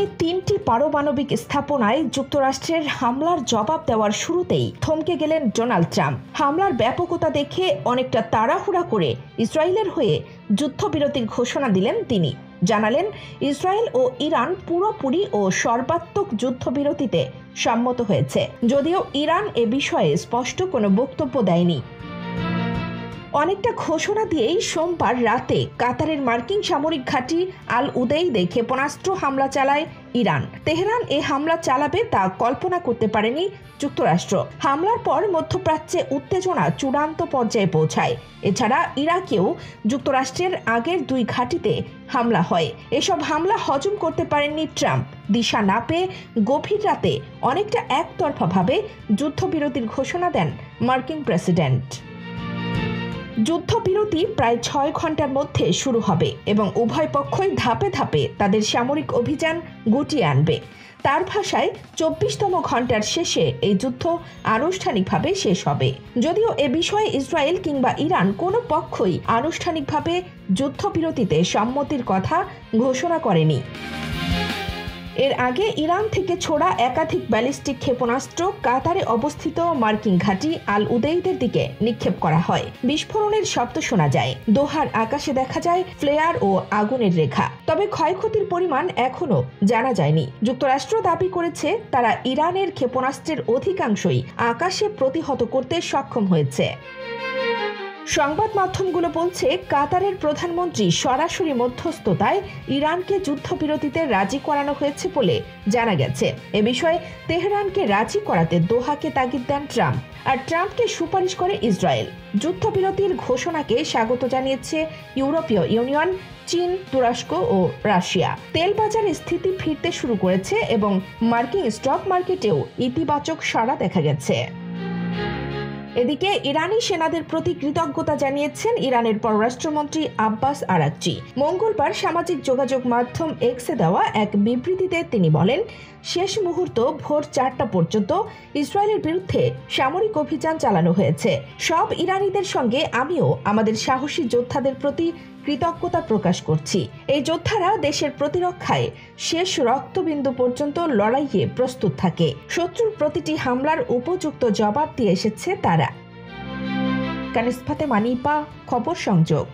ইরানের 3টি পারমাণবিক স্থাপনায় যুক্তরাষ্ট্রের হামলার জবাব দেওয়ার শুরুতেই থমকে গেলেন ডোনাল্ড ট্রাম্প। হামলার ব্যাপকতা দেখে অনেকটা তাড়াহুড়া করে ইসরায়েলের হয়ে যুদ্ধবিরতির ঘোষণা দিলেন তিনি। জানালেন, ইসরায়েল ও ইরান পুরোপুরি ও সর্বাত্মক যুদ্ধবিরতিতে সম্মত হয়েছে, যদিও ইরান এ বিষয়ে স্পষ্ট কোনো বক্তব্য দেয়নি। অনেকটা ঘোষণা দিয়েই সোমবার রাতে কাতারের মার্কিন সামরিক ঘাঁটি আল উদেইদে ক্ষেপণাস্ত্র হামলা চালায় ইরান। তেহরান এ হামলা চালাবে তা কল্পনা করতে পারেনি যুক্তরাষ্ট্র। হামলার পর মধ্যপ্রাচ্যে উত্তেজনা চূড়ান্ত পর্যায়ে পৌঁছায়। এছাড়া ইরাকেও যুক্তরাষ্ট্রের আগের 2 ঘাঁটিতে হামলা হয়। এসব হামলা হজম করতে পারেননি ট্রাম্প। দিশা না পেয়ে গভীর রাতে অনেকটা একতরফাভাবে যুদ্ধবিরতির ঘোষণা দেন মার্কিন প্রেসিডেন্ট। যুদ্ধবিরতি প্রায় 6 ঘন্টার মধ্যে শুরু হবে এবং উভয় পক্ষই ধাপে ধাপে তাদের সামরিক অভিযান গুটিয়ে আনবে। তার ভাষায় 24তম ঘন্টার শেষে এই যুদ্ধ আনুষ্ঠানিকভাবে শেষ হবে। যদিও এ বিষয়ে ইসরায়েল কিংবা ইরান কোনো পক্ষই আনুষ্ঠানিকভাবে যুদ্ধবিরতিতে সম্মতির কথা ঘোষণা করেনি। এর আগে ইরান থেকে ছোড়া একাধিক ব্যালিস্টিক ক্ষেপণাস্ত্র কাতারে অবস্থিত মার্কিন ঘাঁটি আল উদেইদের দিকে নিক্ষেপ করা হয়। বিস্ফোরণের শব্দ শোনা যায়। দোহার আকাশে দেখা যায় ফ্লেয়ার ও আগুনের রেখা। তবে ক্ষয়ক্ষতির পরিমাণ এখনো জানা যায়নি। যুক্তরাষ্ট্র দাবি করেছে তারা ইরানের ক্ষেপণাস্ত্রের অধিকাংশই আকাশে প্রতিহত করতে সক্ষম হয়েছে। সংবাদ মাধ্যমগুলো বলছে, কাতারের প্রধানমন্ত্রী সরাসরি মধ্যস্থতায় ইরানকে যুদ্ধবিরতিতে রাজি করানো হয়েছে বলে জানা গেছে। এ বিষয়ে তেহরানকে রাজি করাতে দোহাকে তাগিদ দেন ট্রাম্প, আর ট্রাম্পকে সুপারিশ করে ইসরায়েল। যুদ্ধবিরতির ঘোষণাকে স্বাগত জানিয়েছে ইউরোপীয় ইউনিয়ন, চীন, তুরস্ক ও রাশিয়া। তেল বাজারে স্থিতি ফিরতে শুরু করেছে এবং মার্কিন স্টক মার্কেটেও ইতিবাচক সাড়া দেখা গেছে। এদিকে ইরানি সেনাদের প্রতি কৃতজ্ঞতা জানিয়েছেন ইরানের পররাষ্ট্রমন্ত্রী আব্বাস আরাকচি। মঙ্গলবার সামাজিক যোগাযোগ মাধ্যম এক্সে দেওয়া এক বিবৃতিতে তিনি বলেন, শেষ মুহূর্ত ভোর 4টা পর্যন্ত ইসরায়েলের বিরুদ্ধে সামরিক অভিযান চালানো হয়েছে। সব ইরানিদের সঙ্গে আমিও আমাদের সাহসী যোদ্ধাদের প্রতি কৃতজ্ঞতা প্রকাশ করছি। এই যোদ্ধারা দেশের প্রতিরক্ষায় শেষ রক্তবিন্দু পর্যন্ত লড়াইয়ে প্রস্তুত থাকে। শত্রুর প্রতিটি হামলার উপযুক্ত জবাব দিয়ে এসেছে তারা। কানিস ফাতেমা, নিপা, খবর সংযোগ।